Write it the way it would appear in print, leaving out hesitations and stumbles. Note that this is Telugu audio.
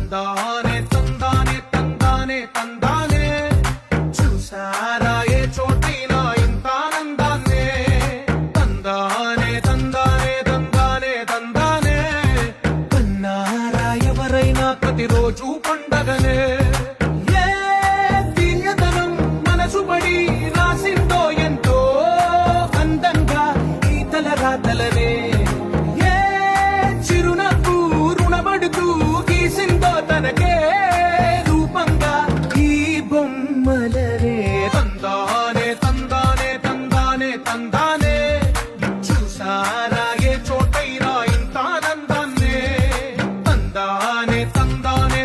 తందానే తందానే తందానే తందానే చూసారా ఏ చోటైనా ఇంత ఆనందాన్నే తందానే తందానే తందానే తందానే కన్నారా ఎవరైనా ప్రతిరోజు పండగనే ఏ తీయదనం మనసుబడి రాసిందో ఎంతో అందంగా ఈ తలరాతలనే ఏ చిరునవ్వు రుణపడుతూ గీసిందో తనకే రూపంగా ఈ బొమ్మలనే తందానే తందానే తందానే తందానే చూసారా ఏ చోటైనా ఇంత ఆనందాన్నే తందానే తందానే